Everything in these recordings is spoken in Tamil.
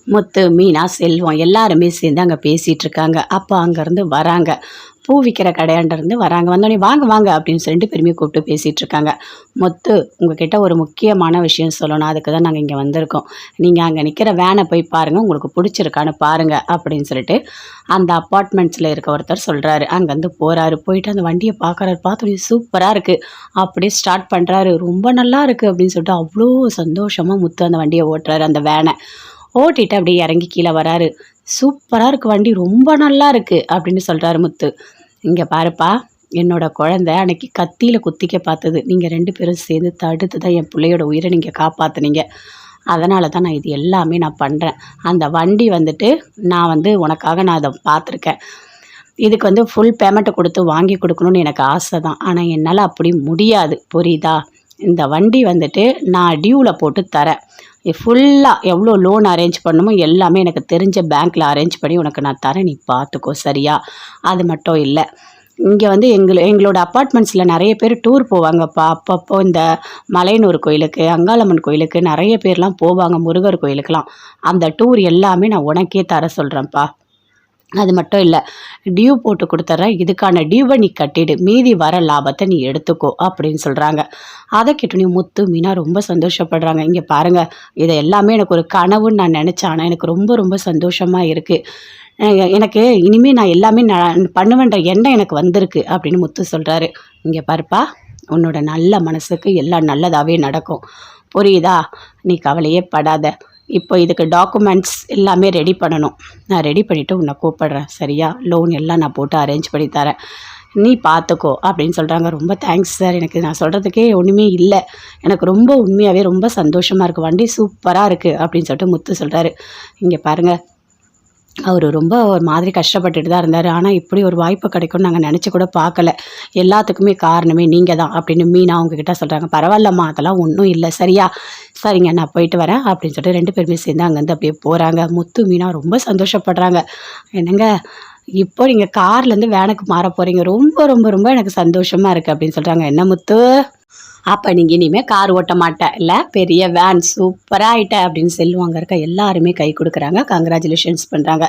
முத்து, மீனா, செல்வம் எல்லாருமே சேர்ந்து அங்கே பேசிகிட்டு இருக்காங்க. அப்போ அங்கேருந்து வராங்க. பூ விற்கிற கடையாண்டருந்து வராங்க. வந்தோடனே வாங்க வாங்க அப்படின்னு சொல்லிட்டு பெருமையை கூப்பிட்டு பேசிகிட்டு இருக்காங்க. முத்து, உங்ககிட்ட ஒரு முக்கியமான விஷயம் சொல்லணும். அதுக்கு தான் நாங்கள் இங்கே வந்திருக்கோம். நீங்கள் அங்கே நிற்கிற வேனை போய் பாருங்கள், உங்களுக்கு பிடிச்சிருக்கான்னு பாருங்கள் அப்படின்னு சொல்லிட்டு அந்த அப்பார்ட்மெண்ட்ஸில் இருக்க ஒருத்தர் சொல்கிறாரு. அங்கேருந்து போகிறாரு. போயிட்டு அந்த வண்டியை பார்க்குறாரு. பார்த்தோன்னே சூப்பராக இருக்குது. அப்படியே ஸ்டார்ட் பண்ணுறாரு. ரொம்ப நல்லா இருக்குது அப்படின்னு சொல்லிட்டு அவ்வளோ சந்தோஷமாக முத்து அந்த வண்டியை ஓட்டுறாரு. அந்த வேனை ஓட்டிட்டு அப்படியே இறங்கி கீழே வராரு. சூப்பராக இருக்குது வண்டி, ரொம்ப நல்லா இருக்குது அப்படின்னு சொல்கிறாரு முத்து. இங்கே பாருப்பா, என்னோட குழந்தை அன்னைக்கு கத்தியில் குத்திக்க பார்த்தது. நீங்கள் 2 பேரும் சேர்ந்து தடுத்து தான் என் பிள்ளையோட உயிரை நீங்கள் காப்பாற்றுனீங்க. அதனால தான் நான் இது எல்லாமே நான் பண்ணுறேன். அந்த வண்டி வந்துட்டு நான் உனக்காக நான் அதை பார்த்துருக்கேன். இதுக்கு ஃபுல் பேமெண்ட்டை கொடுத்து வாங்கி கொடுக்கணுன்னு எனக்கு ஆசை தான். ஆனால் என்னால் அப்படி முடியாது, புரியுதா? இந்த வண்டி நான் டியூவில் போட்டு தரேன். ஃபுல்லாக எவ்வளோ லோன் அரேஞ்ச் பண்ணணுமோ எல்லாமே எனக்கு தெரிஞ்ச பேங்க்கில் அரேஞ்ச் பண்ணி உனக்கு நான் தரேன், நீ பார்த்துக்கோ, சரியா? அது மட்டும் இல்லை, இங்கே எங்களோட அப்பார்ட்மெண்ட்ஸில் நிறைய பேர் டூர் போவாங்கப்பா. அப்பப்போ இந்த மலையனூர் கோயிலுக்கு, அங்காளம்மன் கோயிலுக்கு நிறைய பேர்லாம் போவாங்க, முருகர் கோயிலுக்கெலாம். அந்த டூர் எல்லாமே நான் உனக்கே தர சொல்கிறேன்ப்பா. அது மட்டும் இல்லை, டியூ போட்டு கொடுத்துட்றேன், இதுக்கான டியூவை நீ கட்டிடு, மீதி வர லாபத்தை நீ எடுத்துக்கோ அப்படின்னு சொல்கிறாங்க. அதை கேட்டோன்னே முத்து, மீனா ரொம்ப சந்தோஷப்படுறாங்க. இங்கே பாருங்கள், இதை எல்லாமே எனக்கு ஒரு கனவுன்னு நான் நினச்சேன். ஆனால் எனக்கு ரொம்ப ரொம்ப சந்தோஷமாக இருக்குது. எனக்கு இனிமேல் நான் எல்லாமே பண்ணுவேன்ற எண்ணம் எனக்கு வந்திருக்கு அப்படின்னு முத்து சொல்கிறாரு. இங்கே பாருப்பா, உன்னோட நல்ல மனசுக்கு எல்லாம் நல்லதாகவே நடக்கும், புரியுதா? நீ கவலையே படாத. இப்போ இதுக்கு டாக்குமெண்ட்ஸ் எல்லாமே ரெடி பண்ணணும். நான் ரெடி பண்ணிவிட்டு உன்னை கூப்பிட்றேன், சரியா? லோன் எல்லாம் நான் போட்டு அரேஞ்ச் பண்ணி தரேன், நீ பார்த்துக்கோ அப்படின்னு சொல்கிறாங்க. ரொம்ப தேங்க்ஸ் சார், எனக்கு நான் சொல்கிறதுக்கே ஒன்றுமே இல்லை, எனக்கு ரொம்ப உண்மையாகவே ரொம்ப சந்தோஷமாக இருக்குது, வண்டி சூப்பராக இருக்குது அப்படின்னு சொல்லிட்டு முத்து சொல்கிறாரு. இங்கே பாருங்கள், அவர் ரொம்ப ஒரு மாதிரி கஷ்டப்பட்டுட்டு தான் இருந்தார். ஆனால் இப்படி ஒரு வாய்ப்பு கிடைக்கும்னு நாங்கள் நினச்சி கூட பார்க்கல. எல்லாத்துக்குமே காரணமே நீங்கள் தான் அப்படின்னு மீனா அவங்கக்கிட்ட சொல்கிறாங்க. பரவாயில்லம்மா, அதெல்லாம் ஒன்றும் இல்லை, சரியா? சரிங்க, நான் போயிட்டு வரேன் அப்படின்னு சொல்லிட்டு 2 பேருமே சேர்ந்து அங்கேருந்து அப்படியே போகிறாங்க. முத்து, மீனா ரொம்ப சந்தோஷப்படுறாங்க. என்னங்க, இப்போ நீங்கள் கார்லேருந்து வேனுக்கு மாற போகிறீங்க, ரொம்ப ரொம்ப ரொம்ப எனக்கு சந்தோஷமாக இருக்குது அப்படின்னு சொல்கிறாங்க. என்ன முத்து, அப்போ நீங்கள் இனிமேல் கார் ஓட்ட மாட்டேன் இல்லை, பெரிய வேன், சூப்பராக ஆகிட்ட அப்படின்னு செல்வாங்க. இருக்க எல்லாருமே கை கொடுக்குறாங்க, கங்க்ராச்சுலேஷன்ஸ் பண்ணுறாங்க.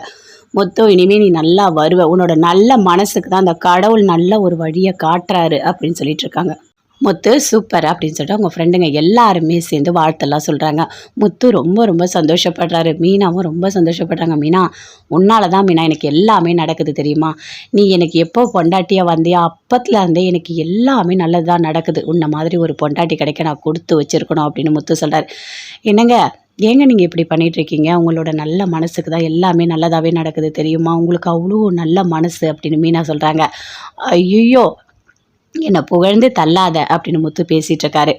முத்து, இனிமேல் நீ நல்லா வருவ, உன்னோட நல்ல மனசுக்கு தான் அந்த கடவுள் நல்ல ஒரு வழியை காட்டுறாரு அப்படின்னு சொல்லிட்டு இருக்காங்க. முத்து சூப்பர் அப்படின்னு சொல்லிட்டு அவங்க ஃப்ரெண்டுங்க எல்லாருமே சேர்ந்து வாழ்த்தெல்லாம் சொல்கிறாங்க. முத்து ரொம்ப ரொம்ப சந்தோஷப்படுறாரு. மீனாவும் ரொம்ப சந்தோஷப்படுறாங்க. மீனா, உன்னால தான் மீனா எனக்கு எல்லாமே நடக்குது தெரியுமா? நீ எனக்கு எப்போ பொண்டாட்டியாக வந்தியா அப்பத்தில் இருந்தே எனக்கு எல்லாமே நல்லதாக நடக்குது. உன்னை மாதிரி ஒரு பொண்டாட்டி கிடைக்க நான் கொடுத்து வச்சுருக்கணும் அப்படின்னு முத்து சொல்கிறார். என்னங்க, ஏங்க நீங்கள் இப்படி பண்ணிகிட்ருக்கீங்க? உங்களோட நல்ல மனசுக்கு தான் எல்லாமே நல்லதாகவே நடக்குது தெரியுமா? உங்களுக்கு அவ்வளோ நல்ல மனசு அப்படின்னு மீனா சொல்கிறாங்க. ஐயோ, என்னை புகழ்ந்து தள்ளாத அப்படின்னு முத்து பேசிகிட்டு இருக்காரு.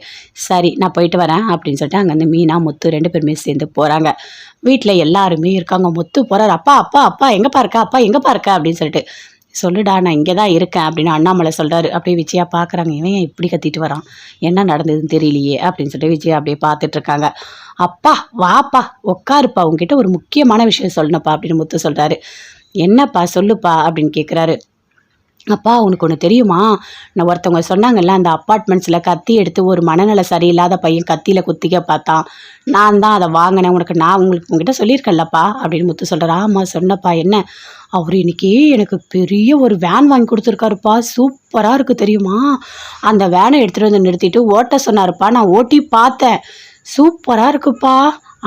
சரி, நான் போயிட்டு வரேன் அப்படின்னு சொல்லிட்டு அங்கேருந்து மீனா, முத்து 2 பேருமே சேர்ந்து போகிறாங்க. வீட்டில் எல்லாருமே இருக்காங்க. முத்து போகிறார். அப்பா அப்பா அப்பா எங்கேப்பா இருக்கா, அப்பா எங்கேப்பா இருக்கா அப்படின்னு சொல்லிட்டு. சொல்லுடா, நான் இங்கே தான் இருக்கேன் அப்படின்னு அண்ணாமலை சொல்கிறாரு. அப்படியே விஜயா பார்க்குறாங்க. இவன் ஏன் இப்படி கத்திட்டு வரான், என்ன நடந்ததுன்னு தெரியலையே அப்படின்னு சொல்லிட்டு விஜயா அப்படியே பார்த்துட்ருக்காங்க. அப்பா வாப்பா, உட்காருப்பா, உங்ககிட்ட ஒரு முக்கியமான விஷயம் சொல்லணுப்பா அப்படின்னு முத்து சொல்கிறாரு. என்னப்பா சொல்லுப்பா அப்படின்னு கேட்குறாரு. அப்பா, உனக்கு ஒன்று தெரியுமா? நான் ஒருத்தவங்க சொன்னாங்கல்ல, அந்த அப்பார்ட்மெண்ட்ஸில் கத்தி எடுத்து ஒரு மனநல சரியில்லாத பையன் கத்தியில் குத்திக்க பார்த்தான், நான் தான் அதை வாங்கினேன், உங்ககிட்ட சொல்லியிருக்கேன்லப்பா அப்படின்னு முத்து சொல்கிறார். ஆமாம் சொன்னப்பா, என்ன? அவர் இன்னைக்கு எனக்கு பெரிய ஒரு வேன் வாங்கி கொடுத்துருக்காருப்பா, சூப்பராக இருக்குது தெரியுமா? அந்த வேனை எடுத்துகிட்டு வந்து நிறுத்திட்டு ஓட்ட சொன்னாருப்பா, நான் ஓட்டி பார்த்தேன், சூப்பராக இருக்குப்பா.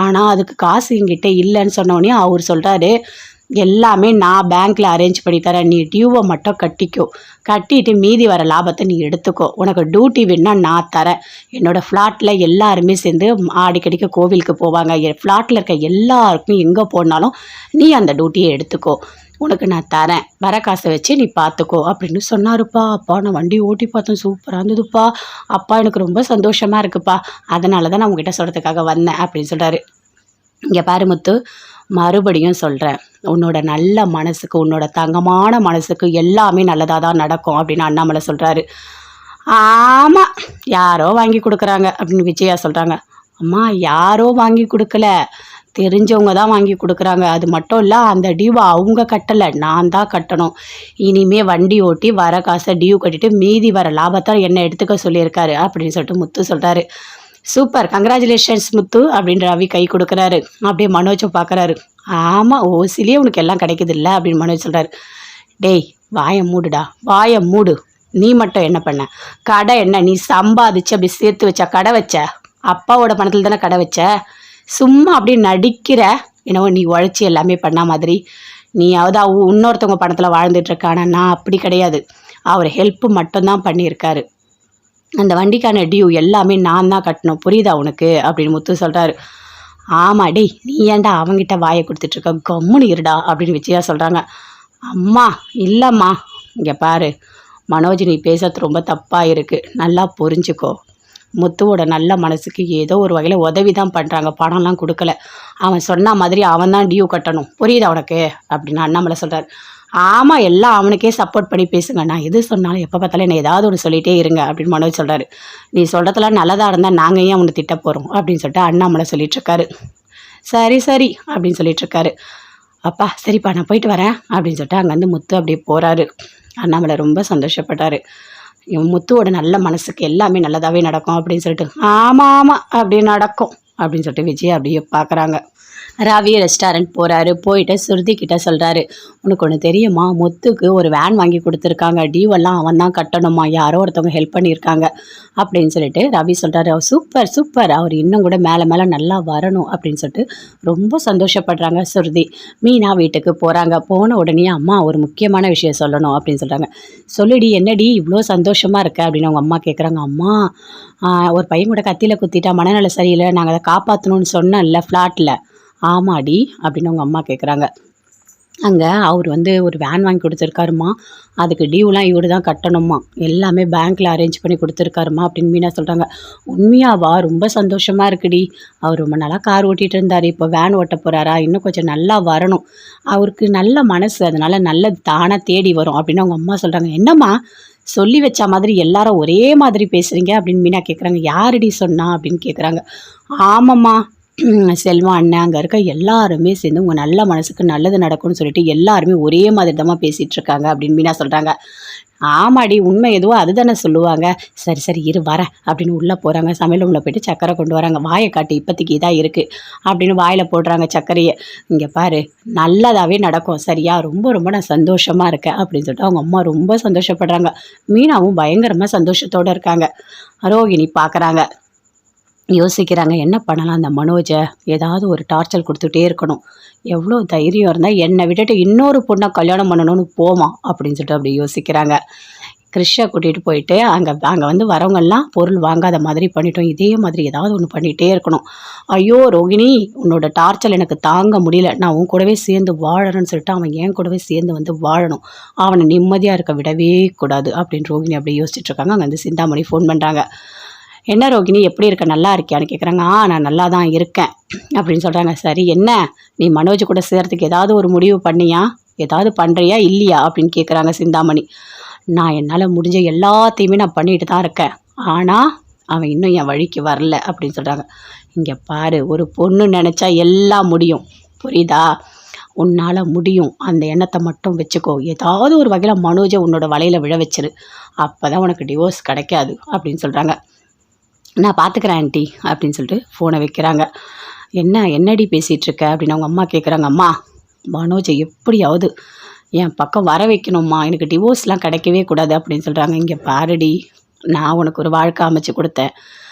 ஆனால் அதுக்கு காசு என்கிட்ட இல்லைன்னு சொன்னோடனே அவர் சொல்கிறாரு, எல்லாமே நான் பேங்க்கில் அரேஞ்ச் பண்ணி தரேன், நீ டியூவை மட்டும் கட்டிக்கோ, கட்டிட்டு மீதி வர லாபத்தை நீ எடுத்துக்கோ, உனக்கு டியூட்டி வேணுன்னா நான் தரேன். என்னோடய ஃப்ளாட்டில் எல்லாருமே சேர்ந்து அடிக்கடிக்க கோவிலுக்கு போவாங்க, என் ஃப்ளாட்டில் இருக்க எல்லாருக்கும் எங்கே போனாலும் நீ அந்த டியூட்டியை எடுத்துக்கோ, உனக்கு நான் தரேன், வர காசை வச்சு நீ பார்த்துக்கோ அப்படின்னு சொன்னாருப்பா. அப்பா, நான் வண்டி ஓட்டி பார்த்தேன், சூப்பராக இருந்ததுப்பா. அப்பா, எனக்கு ரொம்ப சந்தோஷமாக இருக்குப்பா, அதனால தான் நான் உங்ககிட்ட சொல்கிறதுக்காக வந்தேன் அப்படின்னு சொல்கிறாரு. இங்கே பாரு முத்து, மறுபடியும் சொல்கிறேன், உன்னோட நல்ல மனசுக்கு, உன்னோட தங்கமான மனசுக்கு எல்லாமே நல்லதாக தான் நடக்கும் அப்படின்னு அண்ணாமலை சொல்கிறாரு. ஆமாம், யாரோ வாங்கி கொடுக்குறாங்க அப்படின்னு விஜயா சொல்கிறாங்க. அம்மா, யாரோ வாங்கி கொடுக்கல, தெரிஞ்சவங்க தான் வாங்கி கொடுக்குறாங்க. அது மட்டும் இல்லை, அந்த டியூவை அவங்க கட்டலை, நான் தான் கட்டணும். இனிமே வண்டி ஓட்டி வர காசை டியூ கட்டிட்டு மீதி வர லாபத்தை என்னை எடுத்துக்க சொல்லியிருக்காரு அப்படின்னு சொல்லிட்டு முத்து சொல்கிறாரு. சூப்பர் கங்க்ராச்சுலேஷன்ஸ் முத்து அப்படின்ற ரவி கை கொடுக்குறாரு. அப்படியே மனோஜை பார்க்குறாரு. ஆமாம் ஓசிலேயே உனக்கு எல்லாம் கிடைக்குது இல்லை அப்படின்னு மனோஜ் சொல்கிறாரு. டேய் வாயை மூடுடா, வாயை மூடு. நீ மட்டும் என்ன பண்ண? கடை என்ன நீ சம்பாதிச்சு அப்படி சேர்த்து வச்ச கடை வச்ச? அப்பாவோட பணத்தில் தானே கடை வச்ச. சும்மா அப்படியே நடிக்கிற. என்னவோ நீ உழைச்சி எல்லாமே பண்ண மாதிரி. நீயாவது இன்னொருத்தவங்க பணத்தில் வாழ்ந்துட்டு இருக்கானா? நான் அப்படி கிடையாது. அவர் ஹெல்ப்பு மட்டும்தான் பண்ணியிருக்காரு. அந்த வண்டிக்கான டியூ எல்லாமே நான் தான் கட்டணும், புரியுதா உனக்கு அப்படின்னு முத்து சொல்கிறாரு. ஆமாடி, நீ ஏன்டா அவங்கிட்ட வாயை கொடுத்துட்ருக்க, கம்முன்னு இருடா அப்படின்னு விஜயா சொல்கிறாங்க. அம்மா இல்லைம்மா, இங்கே பாரு மனோஜ், நீ பேசுறது ரொம்ப தப்பாக இருக்குது, நல்லா புரிஞ்சுக்கோ. முத்துவோட நல்ல மனசுக்கு ஏதோ ஒரு வகையில் உதவி தான் பண்ணுறாங்க, பணம்லாம் கொடுக்கல. அவன் சொன்ன மாதிரி அவன் தான் டியூ கட்டணும், புரியுதா உனக்கு அப்படின்னு அண்ணாமலை சொல்கிறார். ஆமாம், எல்லாம் அவனுக்கே சப்போர்ட் பண்ணி பேசுங்க. நான் எது சொன்னாலும் எப்போ பார்த்தாலும் என்ன ஏதாவது ஒன்று சொல்லிகிட்டே இருங்க அப்படின்னு மனோஜ் சொல்கிறாரு. நீ சொல்கிறதுலாம் நல்லதாக இருந்தால் நாங்கள் ஏன் அவனை திட்ட போகிறோம் அப்படின்னு சொல்லிட்டு அண்ணாமலை சொல்லிகிட்ருக்காரு. சரி சரி அப்படின்னு சொல்லிகிட்ருக்காரு. அப்பா சரிப்பா நான் போயிட்டு வரேன் அப்படின்னு சொல்லிட்டு அங்கேருந்து முத்து அப்படியே போகிறாரு. அண்ணாமலை ரொம்ப சந்தோஷப்பட்டார். இவன் முத்துவோட நல்ல மனசுக்கு எல்லாமே நல்லதாகவே நடக்கும் அப்படின்னு சொல்லிட்டு ஆமாம் ஆமாம் அப்படி நடக்கும் அப்படின்னு சொல்லிட்டு விஜய் அப்படியே பார்க்குறாங்க. ரவி ரெஸ்டாரண்ட் போகிறாரு. போயிட்டு சுருதி கிட்ட சொல்கிறாரு, உனக்கு ஒன்று தெரியுமா, முத்துக்கு ஒரு வேன் வாங்கி கொடுத்துருக்காங்க, டியூவெல்லாம் அவன் தான் கட்டணுமா, யாரோ ஒருத்தவங்க ஹெல்ப் பண்ணியிருக்காங்க அப்படின்னு சொல்லிட்டு ரவி சொல்கிறாரு. சூப்பர் சூப்பர், அவர் இன்னும் கூட மேலே மேலே நல்லா வரணும் அப்படின்னு சொல்லிட்டு ரொம்ப சந்தோஷப்படுறாங்க சுருதி. மீனா வீட்டுக்கு போகிறாங்க. போன உடனே அம்மா ஒரு முக்கியமான விஷயம் சொல்லணும் அப்படின்னு சொல்கிறாங்க. சொல்லுடி, என்னடி இவ்வளோ சந்தோஷமாக இருக்க அப்படின்னு அவங்க அம்மா கேட்குறாங்க. அம்மா ஒரு பையன் கூட கத்தியில் குத்திட்டா, மனநல சரியில்லை, நாங்கள் அதை காப்பாற்றணும்னு சொன்னோம்ல ஃப்ளாட்டில். ஆமாடி அப்படின்னு அவங்க அம்மா கேட்குறாங்க. அங்கே அவர் ஒரு வேன் வாங்கி கொடுத்துருக்காருமா, அதுக்கு டியூலாம் இவர் தான் கட்டணுமா, எல்லாமே பேங்க்கில் அரேஞ்ச் பண்ணி கொடுத்துருக்காருமா அப்படின்னு மீனா சொல்கிறாங்க. உண்மையாவா? ரொம்ப சந்தோஷமாக இருக்குடி. அவர் ரொம்ப நல்லா கார் ஓட்டிகிட்டு இருந்தார், இப்போ வேன் ஓட்ட போகிறாரா, இன்னும் கொஞ்சம் நல்லா வரணும், அவருக்கு நல்ல மனசு, அதனால் நல்லது தானாக தேடி வரும் அப்படின்னு அவங்க அம்மா சொல்கிறாங்க. என்னம்மா சொல்லி வச்ச மாதிரி எல்லாரும் ஒரே மாதிரி பேசுகிறீங்க அப்படின்னு மீனா கேட்குறாங்க. யாரடி சொன்னா அப்படின்னு கேட்குறாங்க. ஆமாம்மா, செல்வம் அண்ணன் அங்கே இருக்க எல்லாருமே சேர்ந்து உங்கள் நல்ல மனசுக்கு நல்லது நடக்கும்னு சொல்லிட்டு எல்லாருமே ஒரே மாதிரி தான் பேசிகிட்டு இருக்காங்க அப்படின்னு மீனா சொல்கிறாங்க. ஆமாடி, உண்மை எதுவோ அதுதானே சொல்லுவாங்க. சரி சரி இரு வரேன் அப்படின்னு உள்ளே போகிறாங்க. சமையல் ரூமில் போய்ட்டு சக்கரை கொண்டு வராங்க. வாயை காட்டி, இப்போதைக்கு இதாக இருக்குது அப்படின்னு வாயில் போடுறாங்க சர்க்கரையை. இங்கே பாரு நல்லதாகவே நடக்கும் சரியா, ரொம்ப ரொம்ப நான் சந்தோஷமாக இருக்கேன் அப்படின்னு சொல்லிட்டு அவங்க அம்மா ரொம்ப சந்தோஷப்படுறாங்க. மீனாவும் பயங்கரமாக சந்தோஷத்தோடு இருக்காங்க. ரோகிணி பார்க்குறாங்க, யோசிக்கிறாங்க என்ன பண்ணலாம், அந்த மனோஜை ஏதாவது ஒரு டார்ச்சர் கொடுத்துட்டே இருக்கணும். எவ்வளோ தைரியம் இருந்தால் என்னை விட்டுட்டு இன்னொரு பொண்ணை கல்யாணம் பண்ணணும்னு போமா அப்படின்னு சொல்லிட்டு அப்படி யோசிக்கிறாங்க. கிறிஷை கூட்டிகிட்டு போயிட்டு அங்கே வரவங்கெல்லாம் பொருள் வாங்காத மாதிரி பண்ணிட்டோம், இதே மாதிரி ஏதாவது ஒன்று பண்ணிகிட்டே இருக்கணும். ஐயோ ரோகிணி, உன்னோட டார்ச்சர் எனக்கு தாங்க முடியல, நான் உன் கூடவே சேர்ந்து வாழணும்னு சொல்லிட்டு அவன் என் கூடவே சேர்ந்து வாழணும், அவனை நிம்மதியாக இருக்க விடவே கூடாது அப்படின்னு ரோகிணி அப்படியே யோசிச்சுட்டு இருக்காங்க. அங்கே சிந்தாமணி ஃபோன் பண்ணுறாங்க. என்ன ரோகிணி எப்படி இருக்க, நல்லா இருக்கியான்னு கேட்குறாங்க. நான் நல்லா தான் இருக்கேன் அப்படின்னு சொல்கிறாங்க. சரி என்ன, நீ மனோஜ் கூட சேர்றதுக்கு ஏதாவது ஒரு முடிவு பண்ணியா, ஏதாவது பண்ணுறியா இல்லையா அப்படின்னு கேட்குறாங்க சிந்தாமணி. நான் என்னால் முடிஞ்ச எல்லாத்தையுமே நான் பண்ணிட்டு தான் இருக்கேன், ஆனால் அவன் இன்னும் என் வழிக்கு வரல அப்படின்னு சொல்கிறாங்க. இங்கே பாரு, ஒரு பொண்ணு நினச்சா எல்லாம் முடியும், புரியுதா, உன்னால் முடியும், அந்த எண்ணத்தை மட்டும் வச்சுக்கோ. ஏதாவது ஒரு வகையில் மனோஜை உன்னோட வலையில் விழ வச்சிரு, அப்போ தான் உனக்கு டிவோர்ஸ் கிடைக்காது அப்படின்னு சொல்கிறாங்க. நான் பார்த்துக்கிறேன் ஆண்டி அப்படின்னு சொல்லிட்டு ஃபோனை வைக்கிறாங்க. என்னடி பேசிகிட்ருக்க அப்படின்னு அவங்க அம்மா கேட்குறாங்க. அம்மா, மனோஜை எப்படியாவது என் பக்கம் வர வைக்கணும்மா, எனக்கு டிவோர்ஸ்லாம் கிடைக்கவே கூடாது அப்படின்னு சொல்கிறாங்க. இங்கே பாருடி, நான் உனக்கு ஒரு வாழ்க்கை அமைச்சு கொடுத்தேன்,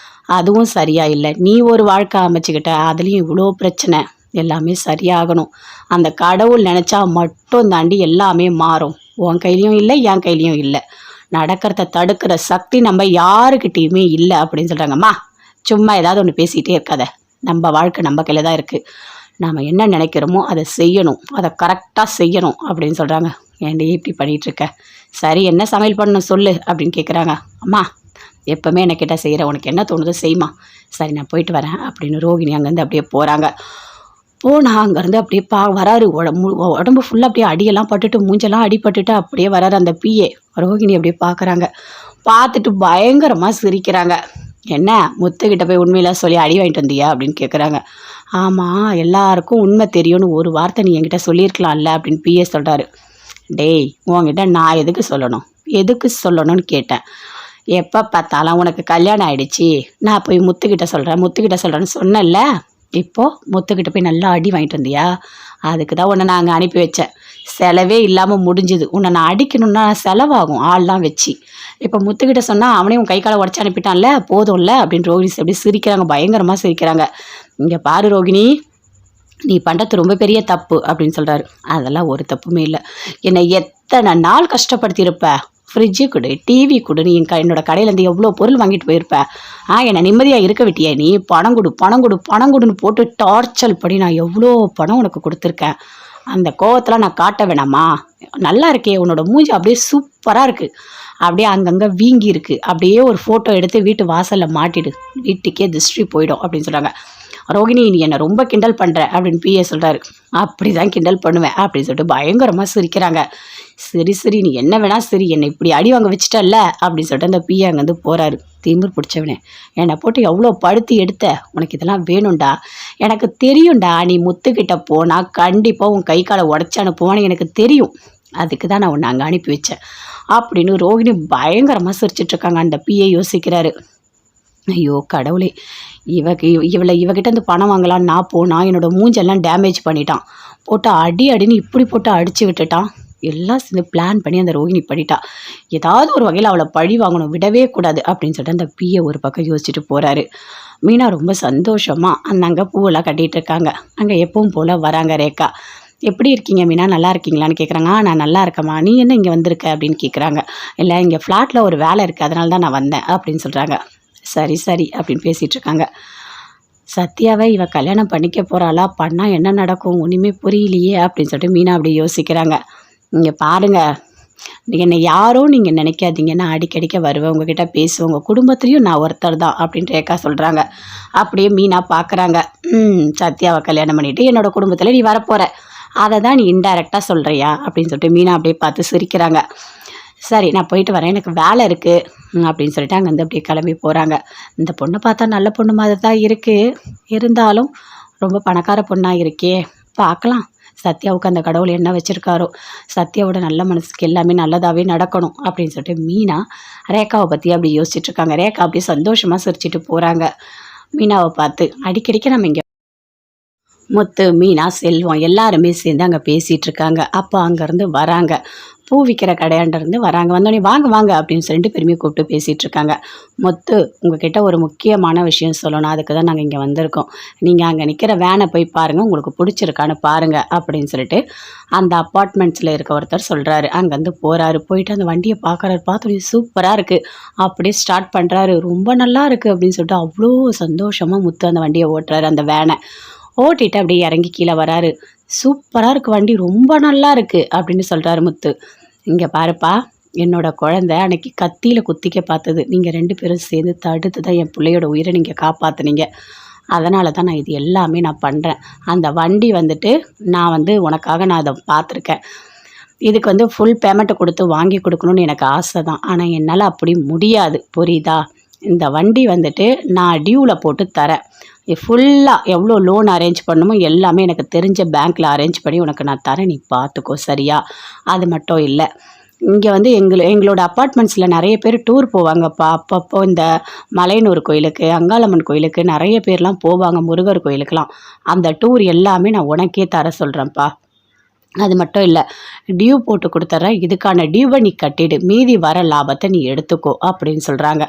அதுவும் சரியாக இல்லை, நீ ஒரு வாழ்க்கை அமைச்சுக்கிட்ட, அதுலேயும் இவ்வளோ பிரச்சனை, எல்லாமே சரியாகணும். அந்த கடவுள் நினச்சா மட்டும் தாண்டி எல்லாமே மாறும். உன் கையிலையும் இல்லை, என் கையிலையும் இல்லை, நடக்கிறத தடுக்கிற சக்தி நம்ம யாருக்கிட்டேயுமே இல்லை அப்படின்னு சொல்கிறாங்கம்மா. சும்மா ஏதாவது ஒன்று பேசிகிட்டே இருக்காத, நம்ம வாழ்க்கை நம்ம கையில் தான் இருக்குது, நாம் என்ன நினைக்கிறோமோ அதை செய்யணும், அதை கரெக்டாக செய்யணும் அப்படின்னு சொல்கிறாங்க. ஏன்டி இப்படி பண்ணிகிட்ருக்க, சரி என்ன சமையல் பண்ணணும் சொல்லு அப்படின்னு கேட்குறாங்க. அம்மா எப்போவுமே என்ன கேட்டால் செய்கிற, உனக்கு என்ன தோணுதோ செய்யுமா, சரி நான் போயிட்டு வரேன் அப்படின்னு ரோகிணி அங்கேருந்து அப்படியே போகிறாங்க. போனால் அங்கேருந்து அப்படியே வராரு. உடம்பு ஃபுல்லாக அப்படியே அடியெல்லாம் பட்டுட்டு, மூஞ்செல்லாம் அடிபட்டுட்டு அப்படியே வராரு அந்த பிஏ. ரோகிணி அப்படியே பார்க்குறாங்க. பார்த்துட்டு பயங்கரமாக சிரிக்கிறாங்க. என்ன முத்துக்கிட்ட போய் உண்மையெல்லாம் சொல்லி அடி வாங்கிட்டு வந்தியா அப்படின்னு கேட்குறாங்க. ஆமாம், எல்லாருக்கும் உண்மை தெரியும்னு ஒரு வார்த்தை நீ என்கிட்ட சொல்லியிருக்கலாம்ல அப்படின்னு பிஏ சொல்கிறாரு. டேய், உங்ககிட்ட நான் எதுக்கு சொல்லணும்னு கேட்டேன். எப்போ பார்த்தாலும் உனக்கு கல்யாணம் ஆயிடுச்சு, நான் போய் முத்துக்கிட்ட சொல்கிறேன்னு சொன்னேன்ல, இப்போது முத்துக்கிட்ட போய் நல்லா அடி வாங்கிட்டு வந்தியா? அதுக்கு தான் உன்னை நாங்கள் அனுப்பி வச்சேன். செலவே இல்லாமல் முடிஞ்சுது. உன்னை நான் அடிக்கணும்னா செலவாகும் ஆள்லாம் வச்சு. இப்போ முத்துக்கிட்ட சொன்னால் அவனே உன் கை காலை உடச்சி அனுப்பிட்டான்ல, போதும்ல அப்படின்னு ரோகிணி அப்படி சிரிக்கிறாங்க, பயங்கரமாக சிரிக்கிறாங்க. இங்கே பாரு ரோகிணி, நீ பண்ணுறது ரொம்ப பெரிய தப்பு அப்படின்னு சொல்கிறாரு. அதெல்லாம் ஒரு தப்புமே இல்லை. என்னை எத்தனை நாள் கஷ்டப்படுத்தியிருப்ப. ஃப்ரிட்ஜு கொடு, டிவி கொடு, நீ என்னோட கடையிலேருந்து எவ்வளோ பொருள் வாங்கிட்டு போயிருப்ப. என்னை நிம்மதியாக இருக்க விட்டியா நீ? பணம் கொடு பணம் கொடு பணம் கொடுன்னு போட்டு டார்ச்சர் படி நான் எவ்வளோ பணம் உனக்கு கொடுத்துருக்கேன். அந்த கோவத்தில் நான் காட்ட வேணாமா? நல்லா இருக்கே, உன்னோட மூஞ்சி அப்படியே சூப்பராக இருக்குது, அப்படியே அங்கங்கே வீங்கி இருக்குது, அப்படியே ஒரு ஃபோட்டோ எடுத்து வீட்டு வாசலில் மாட்டிடு, வீட்டுக்கே திருஷ்டி போயிடும் அப்படின்னு சொல்கிறாங்க. ரோகிணி, நீ என்னை ரொம்ப கிண்டல் பண்ணுற அப்படின்னு பிஏ சொல்கிறாரு. அப்படி தான் கிண்டல் பண்ணுவேன் அப்படின்னு சொல்லிட்டு பயங்கரமாக சிரிக்கிறாங்க. சரி நீ என்ன வேணா சரி, என்னை இப்படி அடி வாங்க வச்சிட்டல்ல அப்படின்னு சொல்லிட்டு அந்த பிஏ அங்கேருந்து போகிறாரு. திமிர் பிடிச்சவனே, என்னை போட்டு எவ்வளோ படுத்தி எடுத்த, உனக்கு இதெல்லாம் வேணும்டா, எனக்கு தெரியும்டா, நீ முத்துக்கிட்ட போனால் கண்டிப்பாக உன் கை காலை உடச்சி அனுப்புவான்னு எனக்கு தெரியும், அதுக்கு தான் நான் உன்னை அங்கே அனுப்பி வச்சேன் அப்படின்னு ரோகிணி பயங்கரமாக சிரிச்சிட்ருக்காங்க. அந்த பிஏ யோசிக்கிறாரு, ஐயோ கடவுளே, இவகிட்ட இருந்து பணம் வாங்கலான்னு நான் போனால் என்னோட மூஞ்செல்லாம் டேமேஜ் பண்ணிட்டான், போட்டு அடின்னு இப்படி போட்டு அடித்து விட்டுட்டான். எல்லாம் சேர்ந்து பிளான் பண்ணி அந்த ரோகிணி பண்ணிட்டா. ஏதாவது ஒரு வகையில் அவளை பழி வாங்கணும், விடவே கூடாது அப்படின்னு சொல்லிட்டு அந்த பிஏ ஒரு பக்கம் யோசிச்சுட்டு போகிறாரு. மீனா ரொம்ப சந்தோஷமாக அங்கே பூவெல்லாம் கட்டிகிட்டு இருக்காங்க. அங்கே எப்பவும் போல் வராங்க ரேகா. எப்படி இருக்கீங்க மீனா, நல்லா இருக்கீங்களான்னு கேட்குறாங்க. நான் நல்லா இருக்கேம்மா, நீ என்ன இங்கே வந்திருக்க அப்படின்னு கேட்குறாங்க. இல்லை, இங்கே ஃப்ளாட்டில் ஒரு வேலை இருக்குது, அதனால தான் நான் வந்தேன் அப்படின்னு சொல்கிறாங்க. சரி அப்படின்னு பேசிகிட்டு இருக்காங்க. சத்யாவை இவ கல்யாணம் பண்ணிக்க போகிறாளா, பண்ணால் என்ன நடக்கும் ஒன்றுமே புரியலையே அப்படின்னு சொல்லிட்டு மீனா அப்படி யோசிக்கிறாங்க. இங்கே பாருங்கள், என்னை யாரோ நீங்கள் நினைக்காதீங்க, நான் அடிக்கடிக்க வருவேன், உங்ககிட்ட பேசுவேன், உங்கள் குடும்பத்துலேயும் நான் ஒருத்தர் தான் அப்படின்னு ரேகா சொல்கிறாங்க. அப்படியே மீனா பார்க்குறாங்க. சத்யாவை கல்யாணம் பண்ணிவிட்டு என்னோட குடும்பத்தில் நீ வரப்போகிற, அதை தான் நீ இன்டைரக்டாக சொல்கிறியா அப்படின்னு சொல்லிட்டு மீனா அப்படியே பார்த்து சிரிக்கிறாங்க. சரி, நான் போயிட்டு வரேன், எனக்கு வேலை இருக்குது அப்படின்னு சொல்லிட்டு அங்கேருந்து அப்படியே கிளம்பி போகிறாங்க. இந்த பொண்ணை பார்த்தா நல்ல பொண்ணு மாதிரி தான் இருக்குது, இருந்தாலும் ரொம்ப பணக்கார பொண்ணாக இருக்கே, பார்க்கலாம் சத்யாவுக்கு அந்த கடவுள் என்ன வச்சுருக்காரோ, சத்யாவோட நல்ல மனசுக்கு எல்லாமே நல்லதாகவே நடக்கணும் அப்படின்னு சொல்லிட்டு மீனா ரேகாவை பற்றி அப்படி யோசிச்சுட்ருக்காங்க. ரேகா அப்படியே சந்தோஷமாக சிரிச்சிட்டு போகிறாங்க. மீனாவை பார்த்து அடிக்கடிக்க நம்ம இங்கே முத்து, மீனா, செல்வம் எல்லாருமே சேர்ந்து அங்கே பேசிகிட்டு இருக்காங்க. அப்போ அங்கேருந்து வராங்க, பூ விற்கிற கடையாண்டிருந்து வராங்க. வந்தோடனே வாங்க அப்படின்னு சொல்லிட்டு பெருமையை கூப்பிட்டு பேசிகிட்டு இருக்காங்க. முத்து, உங்ககிட்ட ஒரு முக்கியமான விஷயம் சொல்லணும், அதுக்கு தான் நாங்கள் இங்கே வந்திருக்கோம். நீங்கள் அங்கே நிற்கிற வேனை போய் பாருங்கள், உங்களுக்கு பிடிச்சிருக்கான்னு பாருங்கள் அப்படின்னு சொல்லிட்டு அந்த அப்பார்ட்மெண்ட்ஸில் இருக்க ஒருத்தர் சொல்கிறாரு. அங்கேருந்து போகிறாரு, போயிட்டு அந்த வண்டியை பார்க்குறாரு. பார்த்தோன்னே சூப்பராக இருக்குது, அப்படியே ஸ்டார்ட் பண்ணுறாரு. ரொம்ப நல்லா இருக்குது அப்படின்னு சொல்லிட்டு அவ்வளோ சந்தோஷமாக முத்து அந்த வண்டியை ஓட்டுறாரு. அந்த வேனை ஓட்டிட்டு அப்படியே இறங்கி கீழே வராரு. சூப்பராக இருக்குது வண்டி, ரொம்ப நல்லா இருக்குது அப்படின்னு சொல்கிறாரு முத்து. இங்கே பாருப்பா, என்னோட குழந்தை அன்னைக்கு கத்தியில் குத்திக்க பார்த்தது, நீங்கள் 2 பேரும் சேர்ந்து தடுத்து தான் என் பிள்ளையோட உயிரை நீங்கள் காப்பாற்றுனீங்க, அதனால தான் நான் இது எல்லாமே நான் பண்ணுறேன். அந்த வண்டி வந்துட்டு நான் உனக்காக நான் அதை பார்த்துருக்கேன், இதுக்கு ஃபுல் பேமெண்ட்டை கொடுத்து வாங்கி கொடுக்கணுன்னு எனக்கு ஆசை தான், ஆனால் என்னால் அப்படி முடியாது, புரியுதா? இந்த வண்டி நான் டியூவில் போட்டு தரேன், ஃபுல்லாக எவ்வளோ லோன் அரேஞ்ச் பண்ணணுமோ எல்லாமே எனக்கு தெரிஞ்ச பேங்க்கில் அரேஞ்ச் பண்ணி உனக்கு நான் தரேன், நீ பார்த்துக்கோ சரியா? அது மட்டும் இல்லை, இங்கே எங்களோட அப்பார்ட்மெண்ட்ஸில் நிறைய பேர் டூர் போவாங்கப்பா, அப்பப்போ இந்த மலையனூர் கோயிலுக்கு, அங்காளம்மன் கோயிலுக்கு நிறைய பேர்லாம் போவாங்க, முருகர் கோயிலுக்கெலாம். அந்த டூர் எல்லாமே நான் உனக்கே தர சொல்கிறேன்ப்பா. அது மட்டும் இல்லை, டியூ போட்டு கொடுத்துட்றேன், இதுக்கான டியூவை நீ கட்டிடு, மீதி வர லாபத்தை நீ எடுத்துக்கோ அப்படின்னு சொல்கிறாங்க.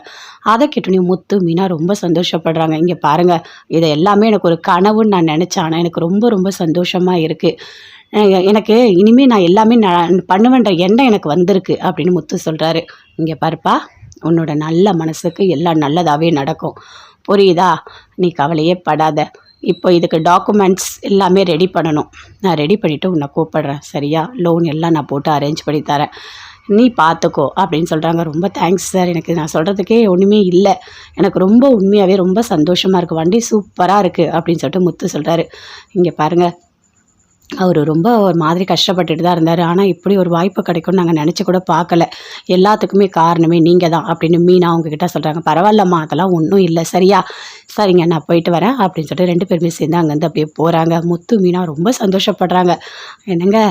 அதை கேட்டோன்னே முத்து, மீனா ரொம்ப சந்தோஷப்படுறாங்க. இங்கே பாருங்கள், இதை எல்லாமே எனக்கு ஒரு கனவுன்னு நான் நினச்சேன், ஆனால் எனக்கு ரொம்ப ரொம்ப சந்தோஷமாக இருக்குது, எனக்கு இனிமேல் நான் எல்லாமே பண்ணுவேன்ற எண்ணம் எனக்கு வந்திருக்கு அப்படின்னு முத்து சொல்கிறாரு. இங்கே பாருப்பா, உன்னோட நல்ல மனசுக்கு எல்லாம் நல்லதாகவே நடக்கும், புரியுதா? நீ கவலையே படாத. இப்போ இதுக்கு டாக்குமெண்ட்ஸ் எல்லாமே ரெடி பண்ணணும், நான் ரெடி பண்ணிவிட்டு உன்னை கூப்பிட்றேன் சரியா? லோன் எல்லாம் நான் போட்டு அரேஞ்ச் பண்ணி தரேன், நீ பார்த்துக்கோ அப்படின்னு சொல்கிறாங்க. ரொம்ப தேங்க்ஸ் சார், எனக்கு நான் சொல்கிறதுக்கே ஒன்றுமே இல்லை, எனக்கு ரொம்ப உண்மையாகவே ரொம்ப சந்தோஷமாக இருக்குது, வண்டி சூப்பராக இருக்குது அப்படின்னு சொல்லிட்டு முத்து சொல்கிறாரு. இங்கே பாருங்கள், அவர் ரொம்ப ஒரு மாதிரி கஷ்டப்பட்டுட்டு தான் இருந்தார், ஆனால் இப்படி ஒரு வாய்ப்பு கிடைக்கும்னு நாங்கள் நினச்சி கூட பார்க்கல, எல்லாத்துக்குமே காரணமே நீங்கள் தான் அப்படின்னு மீனா அவங்கக்கிட்ட சொல்கிறாங்க. பரவாயில்லம்மா, அதெல்லாம் ஒன்றும் இல்லை சரியா? சரிங்க, நான் போயிட்டு வரேன் அப்படின்னு சொல்லிட்டு 2 பேருமே சேர்ந்து அங்கேருந்து அப்படியே போகிறாங்க. முத்து, மீனா ரொம்ப சந்தோஷப்படுறாங்க. என்னங்க,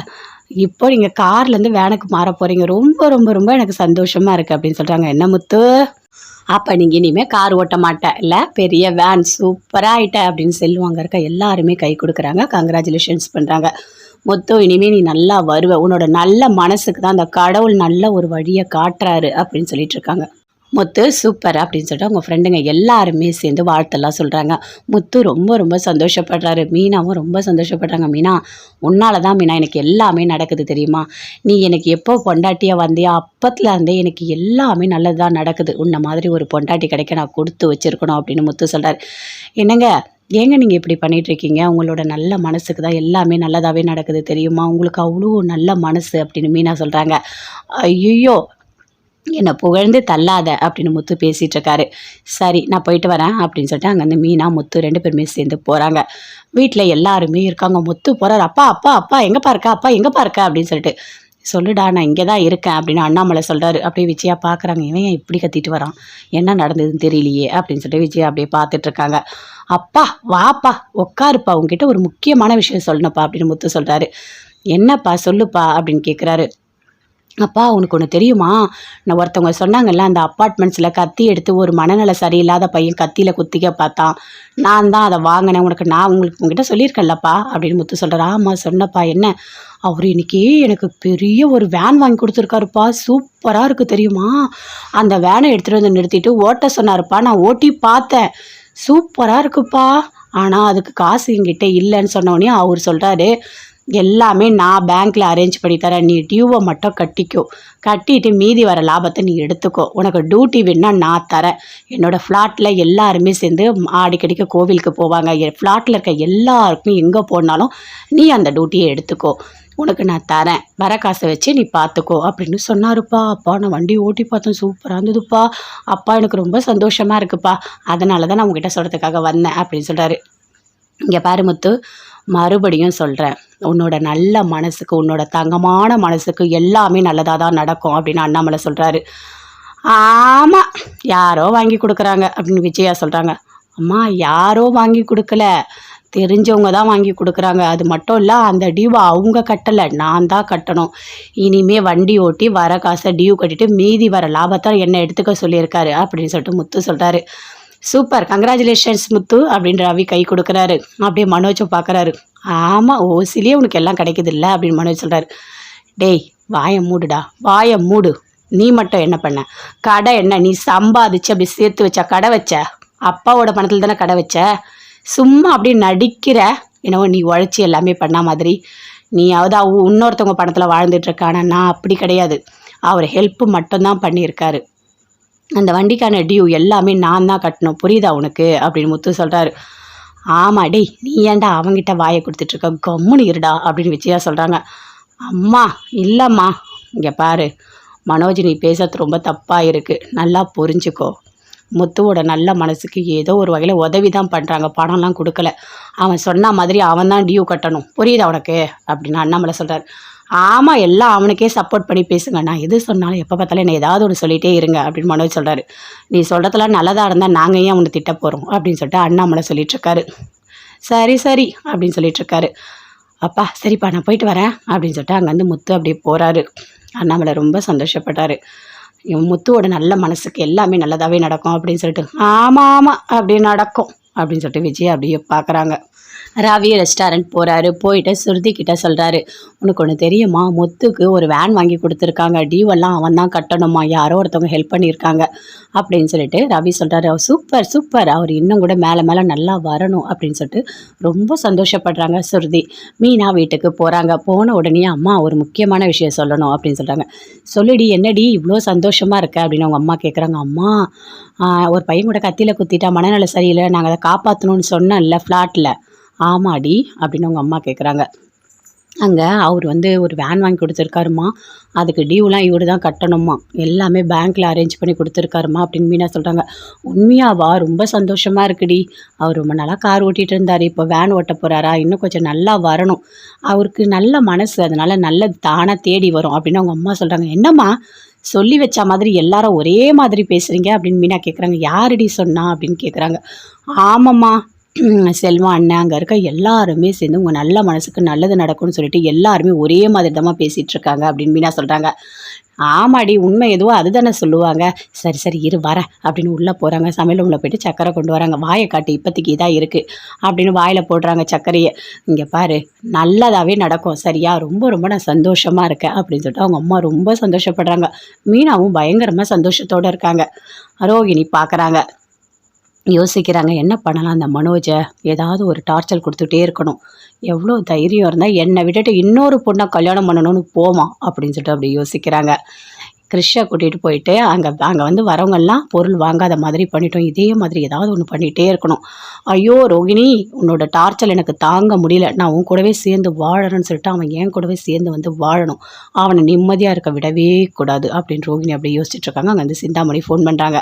இப்போ நீங்கள் கார்லேருந்து வேனுக்கு மாற போகிறீங்க, ரொம்ப ரொம்ப ரொம்ப எனக்கு சந்தோஷமாக இருக்குது அப்படின்னு சொல்கிறாங்க. என்ன முத்து, அப்போ நீங்கள் இனிமேல் கார் ஓட்ட மாட்டேன் இல்லை, பெரிய வேன் சூப்பராக ஆகிட்ட அப்படின்னு செல்வாங்க இருக்க எல்லாருமே கை கொடுக்குறாங்க, கங்க்ராச்சுலேஷன்ஸ் பண்ணுறாங்க. முத்து, இனிமேல் நீ நல்லா வருவ, உன்னோட நல்ல மனசுக்கு தான் அந்த கடவுள் நல்ல ஒரு வழியை காட்டுறாரு அப்படின்னு சொல்லிட்டு இருக்காங்க. முத்து சூப்பர் அப்படின்னு சொல்லிட்டு அவங்க ஃப்ரெண்டுங்க எல்லாருமே சேர்ந்து வாழ்த்தெல்லாம் சொல்கிறாங்க. முத்து ரொம்ப ரொம்ப சந்தோஷப்படுறாரு. மீனாவும் ரொம்ப சந்தோஷப்படுறாங்க. மீனா, உன்னால தான் மீனா எனக்கு எல்லாமே நடக்குது தெரியுமா, நீ எனக்கு எப்போ பொண்டாட்டியாக வந்தியா அப்பத்துல இருந்தே எனக்கு எல்லாமே நல்லது தான் நடக்குது, உன்னை மாதிரி ஒரு பொண்டாட்டி கிடைக்க நான் கொடுத்து வச்சிருக்கணும் அப்படின்னு முத்து சொல்கிறார். என்னங்க, ஏங்க நீங்கள் இப்படி பண்ணிகிட்ருக்கீங்க, உங்களோட நல்ல மனசுக்கு தான் எல்லாமே நல்லதாகவே நடக்குது தெரியுமா, உங்களுக்கு அவ்வளோ நல்ல மனசு அப்படின்னு மீனா சொல்கிறாங்க. ஐயோ, என்னை புகழ்ந்து தள்ளாத அப்படின்னு முத்து பேசிகிட்டு இருக்காரு. சரி, நான் போயிட்டு வரேன் அப்படின்னு சொல்லிட்டு அங்கேருந்து மீனா முத்து 2 பேருமே சேர்ந்து போகிறாங்க. வீட்டில் எல்லாருமே இருக்காங்க. முத்து போகிறார். அப்பா அப்பா அப்பா எங்கேப்பா இருக்கா, அப்பா எங்கேப்பா இருக்கா அப்படின்னு சொல்லிட்டு. சொல்லுடா, நான் இங்கே தான் இருக்கேன் அப்படின்னு அண்ணாமலை சொல்கிறாரு. அப்படியே விஜயா பார்க்குறாங்க, இவன் ஏன் இப்படி கத்திட்டு வரான், என்ன நடந்ததுன்னு தெரியலையே அப்படின்னு சொல்லிட்டு விஜயா அப்படியே பார்த்துட்டு இருக்காங்க. அப்பா வாப்பா உட்காருப்பா, உங்ககிட்ட ஒரு முக்கியமான விஷயம் சொல்லணுப்பா அப்படின்னு முத்து சொல்கிறாரு. என்னப்பா சொல்லுப்பா அப்படின்னு கேட்குறாரு. அப்பா, உனக்கு ஒன்று தெரியுமா, நான் ஒருத்தவங்க சொன்னாங்கல்ல, அந்த அப்பார்ட்மெண்ட்ஸில் கத்தி எடுத்து ஒரு மனநல சரியில்லாத பையன் கத்தியில் குத்திக்க பார்த்தான், நான் தான் அதை வாங்கினேன், உங்ககிட்ட சொல்லியிருக்கேன்லப்பா அப்படின்னு முத்து சொல்கிறார். ஆமாம் சொன்னப்பா, என்ன, அவர் இன்னைக்கு எனக்கு பெரிய ஒரு வேன் வாங்கி கொடுத்துருக்காருப்பா, சூப்பராக இருக்குது தெரியுமா, அந்த வேனை எடுத்துகிட்டு வந்து நிறுத்திட்டு ஓட்ட சொன்னாருப்பா, நான் ஓட்டி பார்த்தேன், சூப்பராக இருக்குப்பா, ஆனால் அதுக்கு காசு என்கிட்ட இல்லைன்னு சொன்னோடனே அவர் சொல்கிறாரு, எல்லாமே நான் பேங்க்கில் அரேஞ்ச் பண்ணி தரேன், நீ டியூவை மட்டும் கட்டிக்கோ, கட்டிட்டு மீதி வர லாபத்தை நீ எடுத்துக்கோ, உனக்கு டியூட்டி வேணுன்னா நான் தரேன், என்னோடய ஃப்ளாட்டில் எல்லாருமே சேர்ந்து அடிக்கடிக்க கோவிலுக்கு போவாங்க, என் ஃப்ளாட்டில் இருக்க எல்லாருக்கும் எங்கே போனாலும் நீ அந்த டியூட்டியை எடுத்துக்கோ, உனக்கு நான் தரேன், வர காசை வச்சு நீ பார்த்துக்கோ அப்படின்னு சொன்னாருப்பா. அப்பா, நான் வண்டி ஓட்டி பார்த்தேன், சூப்பராக இருந்ததுப்பா, அப்பா எனக்கு ரொம்ப சந்தோஷமாக இருக்குப்பா, அதனால தான் நான் உங்ககிட்ட சொல்கிறதுக்காக வந்தேன் அப்படின்னு சொல்கிறாரு. இங்கே பாரு முத்து, மறுபடியும் சொல்கிறேன், உன்னோட நல்ல மனசுக்கு, உன்னோட தங்கமான மனசுக்கு எல்லாமே நல்லதாக தான் நடக்கும் அப்படின்னு அண்ணாமலை சொல்கிறாரு. ஆமாம், யாரோ வாங்கி கொடுக்குறாங்க அப்படின்னு விஜயா சொல்கிறாங்க. அம்மா, யாரோ வாங்கி கொடுக்கல, தெரிஞ்சவங்க தான் வாங்கி கொடுக்குறாங்க, அது மட்டும் இல்லை அந்த டியூவை அவங்க கட்டலை, நான் தான் கட்டணும், இனிமே வண்டி ஓட்டி வர காசை டியூ கட்டிட்டு மீதி வர லாபத்தை என்னை எடுத்துக்க சொல்லியிருக்காரு அப்படின்னு சொல்லிட்டு முத்து சொல்கிறாரு. சூப்பர், கங்க்ராச்சுலேஷன்ஸ் முத்து அப்படின்னு ரவி கை கொடுக்குறாரு. அப்படியே மனோஜை பார்க்குறாரு. ஆமாம், ஓசிலேயே உனக்கு எல்லாம் கிடைக்குது இல்லை அப்படின்னு மனோஜ் சொல்கிறாரு. டேய், வாயை மூடுடா, வாயை மூடு, நீ மட்டும் என்ன பண்ண, கடை என்ன நீ சம்பாதிச்சு அப்படி சேர்த்து வச்சா கடை வச்ச, அப்பாவோட பணத்தில் தானே கடை வச்ச, சும்மா அப்படி நடிக்கிற, என்னவோ நீ உழைச்சி எல்லாமே பண்ண மாதிரி, நீயாவது இன்னொருத்தவங்க பணத்தில் வாழ்ந்துட்டுருக்க, ஆனால் நான் அப்படி கிடையாது, அவர் ஹெல்ப்பு மட்டும்தான் பண்ணியிருக்காரு, அந்த வண்டிக்கான டியூ எல்லாமே நான் தான் கட்டணும், புரியுதா உனக்கு அப்படின்னு முத்து சொல்கிறாரு. ஆமாம் டேய், நீ ஏன்டா அவங்ககிட்ட வாயை கொடுத்துட்ருக்க, கம்முன்னு இருடா அப்படின்னு விஜயா சொல்கிறாங்க. அம்மா இல்லைம்மா, இங்கே பாரு மனோஜ், நீ பேசுறது ரொம்ப தப்பாக இருக்குது, நல்லா புரிஞ்சுக்கோ, முத்துவோட நல்ல மனசுக்கு ஏதோ ஒரு வகையில் உதவி தான் பண்ணுறாங்க, பணம்லாம் கொடுக்கல, அவன் சொன்ன மாதிரி அவன் தான் டியூ கட்டணும், புரியுதா உனக்கு அப்படின்னு அண்ணாமலை சொல்கிறார். ஆமாம், எல்லாம் அவனுக்கே சப்போர்ட் பண்ணி பேசுங்க, நான் எது சொன்னாலும் எப்போ பார்த்தாலும் என்ன ஏதாவது ஒன்று சொல்லிகிட்டே இருங்க அப்படின்னு மனோஜ் சொல்கிறாரு. நீ சொல்கிறதுலாம் நல்லதாக இருந்தால் நாங்கள் ஏன் அவனை திட்ட போகிறோம் அப்படின்னு சொல்லிட்டு அண்ணாமலை சொல்லிகிட்ருக்காரு. சரி சரி அப்படின்னு சொல்லிகிட்ருக்காரு. அப்பா சரிப்பா, நான் போயிட்டு வரேன் அப்படின்னு சொல்லிட்டு அங்கேருந்து முத்து அப்படியே போகிறாரு. அண்ணாமலை ரொம்ப சந்தோஷப்பட்டார். இவன் முத்துவோட நல்ல மனசுக்கு எல்லாமே நல்லதாகவே நடக்கும் அப்படின்னு சொல்லிட்டு. ஆமாம் ஆமாம் அப்படி நடக்கும் அப்படின்னு சொல்லிட்டு விஜய் அப்படியே பார்க்குறாங்க. ரவி ரெஸ்டாரண்ட் போகிறாரு. போயிட்டு ஸ்ருதி கிட்ட சொல்கிறாரு, உனக்கு ஒன்று தெரியுமா, முத்துக்கு ஒரு வேன் வாங்கி கொடுத்துருக்காங்க, டியூவெல்லாம் அவன் தான் கட்டணுமா, யாரோ ஒருத்தவங்க ஹெல்ப் பண்ணியிருக்காங்க அப்படின்னு சொல்லிட்டு ரவி சொல்கிறாரு. சூப்பர் சூப்பர், அவர் இன்னும் கூட மேலே மேலே நல்லா வரணும் அப்படின்னு சொல்லிட்டு ரொம்ப சந்தோஷப்படுறாங்க ஸ்ருதி. மீனா வீட்டுக்கு போகிறாங்க. போன உடனே அம்மா ஒரு முக்கியமான விஷயம் சொல்லணும் அப்படின்னு சொல்கிறாங்க. சொல்லுடி, என்னடி இவ்வளோ சந்தோஷமாக இருக்க அப்படின்னு அவங்க அம்மா கேட்குறாங்க. அம்மா, ஒரு பையன் கூட கத்தியில் குத்திட்டா, மனநல சரியில்லை, நாங்கள் அதை காப்பாற்றணும்னு சொன்னோம்ல ஃப்ளாட்டில். ஆமாடி அப்படின்னு அவங்க அம்மா கேட்குறாங்க. அங்கே அவர் ஒரு வேன் வாங்கி கொடுத்துருக்காருமா, அதுக்கு டியூலாம் இவர் தான் கட்டணுமா, எல்லாமே பேங்க்கில் அரேஞ்ச் பண்ணி கொடுத்துருக்காருமா அப்படின்னு மீனா சொல்கிறாங்க. உண்மையாவா? ரொம்ப சந்தோஷமாக இருக்குடி, அவர் ரொம்ப நாளாக கார் ஓட்டிகிட்டு இருந்தார், இப்போ வேன் ஓட்ட போகிறாரா, இன்னும் கொஞ்சம் நல்லா வரணும், அவருக்கு நல்ல மனசு, அதனால் நல்ல தானாக தேடி வரும் அப்படின்னு அவங்க அம்மா சொல்கிறாங்க. என்னம்மா சொல்லி வச்ச மாதிரி எல்லாரும் ஒரே மாதிரி பேசுகிறீங்க அப்படின்னு மீனா கேட்குறாங்க. யாரடி சொன்னா அப்படின்னு கேட்குறாங்க. ஆமாம்மா, செல்வம் அண்ணன் அங்கே இருக்க எல்லாருமே சேர்ந்து உங்கள் நல்ல மனசுக்கு நல்லது நடக்கும்னு சொல்லிட்டு எல்லாருமே ஒரே மாதிரி தான் பேசிகிட்டு இருக்காங்க அப்படின்னு மீனா சொல்கிறாங்க. ஆமாடி, உண்மை எதுவோ அதுதானே சொல்லுவாங்க. சரி சரி இரு வரேன் அப்படின்னு உள்ளே போகிறாங்க. சமையல் ரூமில் போயிட்டு சக்கரை கொண்டு வராங்க. வாயை காட்டு, இப்போதைக்கு இதாக இருக்குது அப்படின்னு வாயில் போடுறாங்க சர்க்கரையை. இங்கே பாரு, நல்லதாகவே நடக்கும் சரியா, ரொம்ப ரொம்ப நான் சந்தோஷமாக இருக்கேன் அப்படின்னு சொல்லிட்டு அவங்க அம்மா ரொம்ப சந்தோஷப்படுறாங்க. மீனாவும் பயங்கரமாக சந்தோஷத்தோடு இருக்காங்க. ரோகிணி பார்க்குறாங்க, யோசிக்கிறாங்க என்ன பண்ணலாம் அந்த மனோஜை, ஏதாவது ஒரு டார்ச்சர் கொடுத்துட்டே இருக்கணும். எவ்வளோ தைரியம் இருந்தால் என்னை விட்டுட்டு இன்னொரு பொண்ணை கல்யாணம் பண்ணணும்னு போமா அப்படின்னு சொல்லிட்டு அப்படி யோசிக்கிறாங்க. கிறிஷை கூட்டிகிட்டு போயிட்டு அங்கே வந்து வரவங்கெல்லாம் பொருள் வாங்காத மாதிரி பண்ணிட்டோம். இதே மாதிரி ஏதாவது ஒன்று பண்ணிகிட்டே இருக்கணும். ஐயோ ரோகிணி, உன்னோட டார்ச்சர் எனக்கு தாங்க முடியல, நான் உன் கூடவே சேர்ந்து வாழணும்னு சொல்லிட்டு அவன் என் கூடவே சேர்ந்து வந்து வாழணும், அவனை நிம்மதியாக இருக்க விடவே கூடாது அப்படின்னு ரோகிணி அப்படி யோசிச்சுட்டு இருக்காங்க. அங்கே வந்து சிந்தாமணி ஃபோன் பண்ணுறாங்க.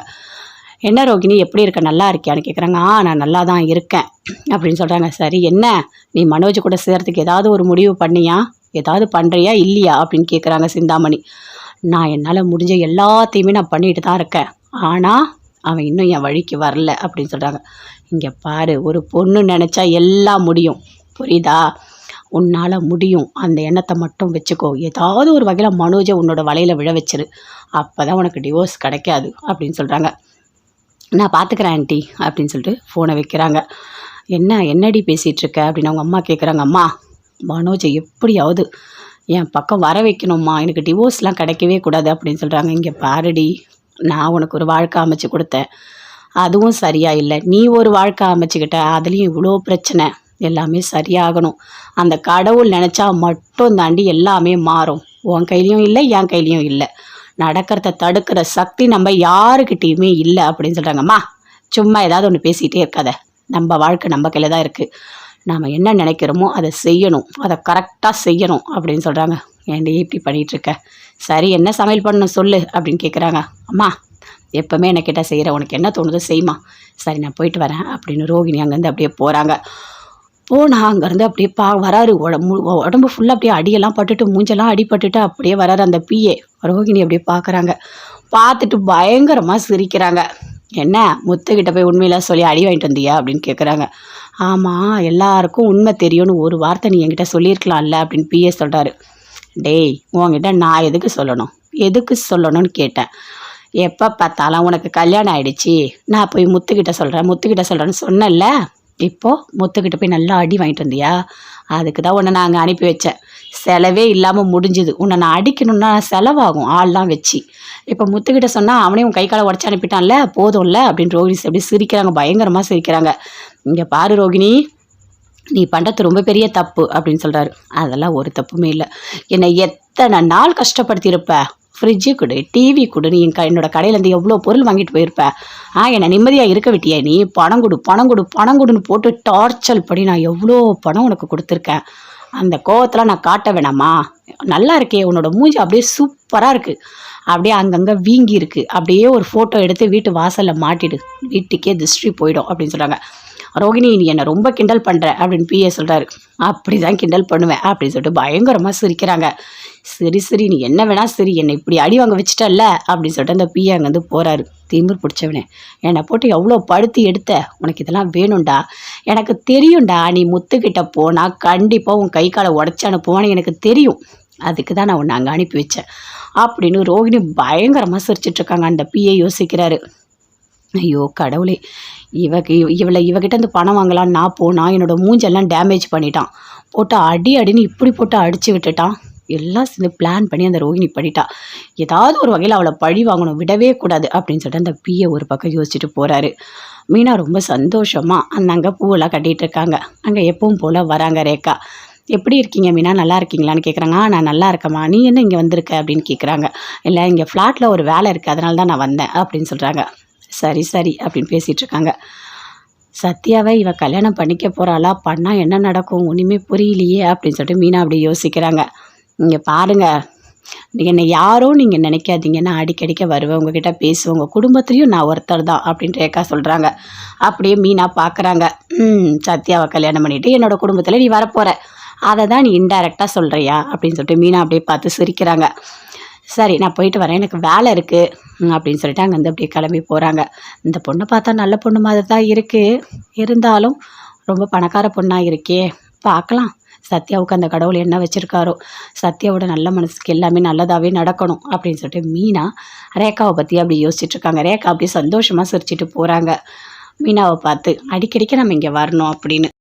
என்ன ரோகிணி எப்படி இருக்க, நல்லா இருக்கியான்னு கேட்குறாங்க. நான் நல்லா தான் இருக்கேன் அப்படின்னு சொல்கிறாங்க. சரி, என்ன நீ மனோஜ் கூட சேர்றதுக்கு ஏதாவது ஒரு முடிவு பண்ணியா, ஏதாவது பண்ணுறியா இல்லையா அப்படின்னு கேட்குறாங்க சிந்தாமணி. நான் என்னால் முடிஞ்ச எல்லாத்தையுமே நான் பண்ணிட்டு தான் இருக்கேன், ஆனால் அவன் இன்னும் என் வழிக்கு வரல அப்படின்னு சொல்கிறாங்க. இங்கே பாரு, ஒரு பொண்ணு நினச்சா எல்லாம் முடியும், புரியுதா, உன்னால் முடியும், அந்த எண்ணத்தை மட்டும் வச்சுக்கோ. ஏதாவது ஒரு வகையில் மனோஜை உன்னோட வலையில் விழ வச்சிரு, அப்போ தான் உனக்கு டிவோர்ஸ் கிடைக்காது அப்படின்னு சொல்கிறாங்க. நான் பார்த்துக்கிறேன் ஆண்டி அப்படின்னு சொல்லிட்டு ஃபோனை வைக்கிறாங்க. என்னடி பேசிகிட்ருக்க அப்படின்னு அவங்க அம்மா கேட்குறாங்க. அம்மா, மனோஜை எப்படியாவது என் பக்கம் வர வைக்கணும்மா, எனக்கு டிவோர்ஸ்லாம் கிடைக்கவே கூடாது அப்படின்னு சொல்கிறாங்க. இங்கே பாருடி, நான் உனக்கு ஒரு வாழ்க்கை அமைச்சு கொடுத்தேன், அதுவும் சரியாக இல்லை, நீ ஒரு வாழ்க்கை அமைச்சுக்கிட்ட, அதுலேயும் இவ்வளோ பிரச்சனை, எல்லாமே சரியாகணும். அந்த கடவுள் நினச்சா மட்டும் தாண்டி எல்லாமே மாறும். உன் கையிலையும் இல்லை, என் கையிலையும் இல்லை, நடக்கிறத தடுக்கிற சக்தி நம்ம யாருக்கிட்டேயுமே இல்லை அப்படின்னு சொல்கிறாங்கம்மா. சும்மா ஏதாவது ஒன்று பேசிகிட்டே இருக்காத, நம்ம வாழ்க்கை நம்ம கையில் தான் இருக்குது, நாம் என்ன நினைக்கிறோமோ அதை செய்யணும், அதை கரெக்டாக செய்யணும் அப்படின்னு சொல்கிறாங்க. ஏன்டி இப்படி பண்ணிகிட்ருக்க, சரி என்ன சமையல் பண்ணணும் சொல்லு அப்படின்னு கேட்குறாங்க. அம்மா, எப்போவுமே என்ன கேட்டால் செய்கிற, உனக்கு என்ன தோணுதோ செய்யுமா, சரி நான் போயிட்டு வரேன் அப்படின்னு ரோகிணி அங்கேருந்து அப்படியே போகிறாங்க. போனால் அங்கேருந்து அப்படியே வராரு. உடம்பு ஃபுல்லாக அப்படியே அடியெல்லாம் பட்டுட்டு, மூஞ்செல்லாம் அடிபட்டுட்டு அப்படியே வராரு அந்த பிஏ. ரோகிணி அப்படியே பார்க்குறாங்க. பார்த்துட்டு பயங்கரமாக சிரிக்கிறாங்க. என்ன முத்துக்கிட்ட போய் உண்மையில சொல்லி அடி வாங்கிட்டு வந்தியா அப்படின்னு கேட்குறாங்க. ஆமாம், எல்லாருக்கும் உண்மை தெரியும்னு ஒரு வார்த்தை நீ என்கிட்ட சொல்லியிருக்கலாம்ல அப்படின்னு பிஏ சொல்கிறாரு. டேய், உங்ககிட்ட நான் எதுக்கு சொல்லணும்னு கேட்டேன். எப்போ பார்த்தாலும் உனக்கு கல்யாணம் ஆகிடுச்சி, நான் போய் முத்துக்கிட்ட சொல்கிறேன்னு சொன்னேன்ல, இப்போது முத்துக்கிட்ட போய் நல்லா அடி வாங்கிட்டு வந்தியா, அதுக்கு தான் உன்னை நான் அங்கே அனுப்பி வச்சேன். செலவே இல்லாமல் முடிஞ்சுது, உன்னை நான் அடிக்கணும்னா செலவாகும் ஆள்லாம் வச்சு. இப்போ முத்துக்கிட்ட சொன்னால் அவனே உன் கை காலை உடச்சி அனுப்பிட்டான்ல, போதும்ல அப்படின்னு ரோகிணி அப்படி சிரிக்கிறாங்க, பயங்கரமாக சிரிக்கிறாங்க. இங்கே பாரு ரோகிணி, நீ பண்ணுறது ரொம்ப பெரிய தப்பு அப்படின்னு சொல்கிறாரு. அதெல்லாம் ஒரு தப்புமே இல்லை, என்னை எத்தனை நாள் கஷ்டப்படுத்தியிருப்ப, ஃப்ரிட்ஜு கொடு, டிவி கொடு, நீ என்னோட கடையிலேருந்து எவ்வளோ பொருள் வாங்கிட்டு போயிருப்ப, என்னை நிம்மதியாக இருக்க விட்டியா, நீ பணம் கொடுன்னு போட்டு டார்ச்சர் படி நான் எவ்வளோ பணம் உனக்கு கொடுத்துருக்கேன், அந்த கோவத்தில் நான் காட்ட வேணாமா, நல்லா இருக்கே, உன்னோட மூஞ்சி அப்படியே சூப்பராக இருக்குது, அப்படியே அங்கங்கே வீங்கி இருக்குது, அப்படியே ஒரு ஃபோட்டோ எடுத்து வீட்டு வாசலில் மாட்டிடு, வீட்டுக்கே திருஷ்டி போயிடும் அப்படின்னு சொல்கிறாங்க. ரோகிணி, நீ என்னை ரொம்ப கிண்டல் பண்ணுற அப்படின்னு பிஏ சொல்கிறாரு. அப்படி தான் கிண்டல் பண்ணுவேன் அப்படின்னு சொல்லிட்டு பயங்கரமாக சிரிக்கிறாங்க. சரி நீ என்ன வேணா சரி, என்னை இப்படி அடி வாங்க வச்சிட்டல்ல அப்படின்னு சொல்லிட்டு அந்த பிஏ அங்கேருந்து போகிறாரு. திமிர் பிடிச்சவனே, என்னை போட்டு எவ்வளோ படுத்தி எடுத்த, உனக்கு இதெல்லாம் வேணும்டா, எனக்கு தெரியும்டா, நீ முத்துக்கிட்ட போனால் கண்டிப்பாக உன் கை காலை உடச்சி அனுப்புவான்னு எனக்கு தெரியும், அதுக்கு தான் நான் உன்னை அங்கே அனுப்பி வச்சேன் அப்படின்னு ரோகிணி பயங்கரமாக சிரிச்சிட்ருக்காங்க. அந்த பிஏ யோசிக்கிறாரு. ஐயோ கடவுளே, இவகிட்ட இருந்து பணம் வாங்கலான்னு நான் போனால் என்னோடய மூஞ்செல்லாம் டேமேஜ் பண்ணிட்டான், போட்டு அடின்னு இப்படி போட்டு அடித்து விட்டுட்டான், எல்லாம் சேர்ந்து பிளான் பண்ணி அந்த ரோகிணி பண்ணிட்டா, ஏதாவது ஒரு வகையில் அவளை பழி வாங்கணும், விடவே கூடாது அப்படின்னு சொல்லிட்டு அந்த பிஏ ஒரு பக்கம் யோசிச்சுட்டு போகிறாரு. மீனா ரொம்ப சந்தோஷமாக அங்கே பூவெல்லாம் கட்டிகிட்டு இருக்காங்க. அங்கே எப்பவும் போல் வராங்க ரேகா. எப்படி இருக்கீங்க மீனா, நல்லா இருக்கீங்களான்னு கேட்குறாங்க. நான் நல்லா இருக்கேம்மா, நீ என்ன இங்கே வந்திருக்க அப்படின்னு கேட்குறாங்க. இல்லை, இங்கே ஃப்ளாட்டில் ஒரு வேலை இருக்குது, அதனால தான் நான் வந்தேன் அப்படின்னு சொல்கிறாங்க. சரி அப்படின்னு பேசிகிட்ருக்காங்க. சத்யாவை இவ கல்யாணம் பண்ணிக்க போகிறாளா, பண்ணால் என்ன நடக்கும் ஒன்றுமே புரியலையே அப்படின்னு சொல்லிட்டு மீனா அப்படி யோசிக்கிறாங்க. இங்கே பாருங்கள், என்னை யாரோ நீங்கள் நினைக்காதீங்க, நான் அடிக்கடிக்க வருவேன், உங்ககிட்ட பேசுவேன், உங்கள் குடும்பத்துலேயும் நான் ஒருத்தர் தான் அப்படின்னு ரேகா சொல்கிறாங்க. அப்படியே மீனா பார்க்குறாங்க. சத்யாவை கல்யாணம் பண்ணிவிட்டு என்னோடய குடும்பத்தில் நீ வரப்போகிற, அதை தான் நீ இன்டைரக்டாக சொல்கிறியா அப்படின்னு சொல்லிட்டு மீனா அப்படியே பார்த்து சிரிக்கிறாங்க. சரி நான் போயிட்டு வரேன், எனக்கு வேலை இருக்குது அப்படின்னு சொல்லிட்டு அங்கேருந்து அப்படியே கிளம்பி போகிறாங்க. இந்த பொண்ணை பார்த்தா நல்ல பொண்ணு மாதிரி தான் இருக்குது, இருந்தாலும் ரொம்ப பணக்கார பொண்ணாக இருக்கே, பார்க்கலாம் சத்யாவுக்கு அந்த கடவுள் என்ன வச்சுருக்காரோ, சத்யாவோட நல்ல மனசுக்கு எல்லாமே நல்லதாகவே நடக்கணும் அப்படின்னு சொல்லிட்டு மீனா ரேகாவை பற்றி அப்படி யோசிச்சுட்ருக்காங்க. ரேகா அப்படியே சந்தோஷமாக சிரிச்சிட்டு போகிறாங்க மீனாவை பார்த்து. அடிக்கடிக்கு நம்ம இங்கே வரணும் அப்படின்னு.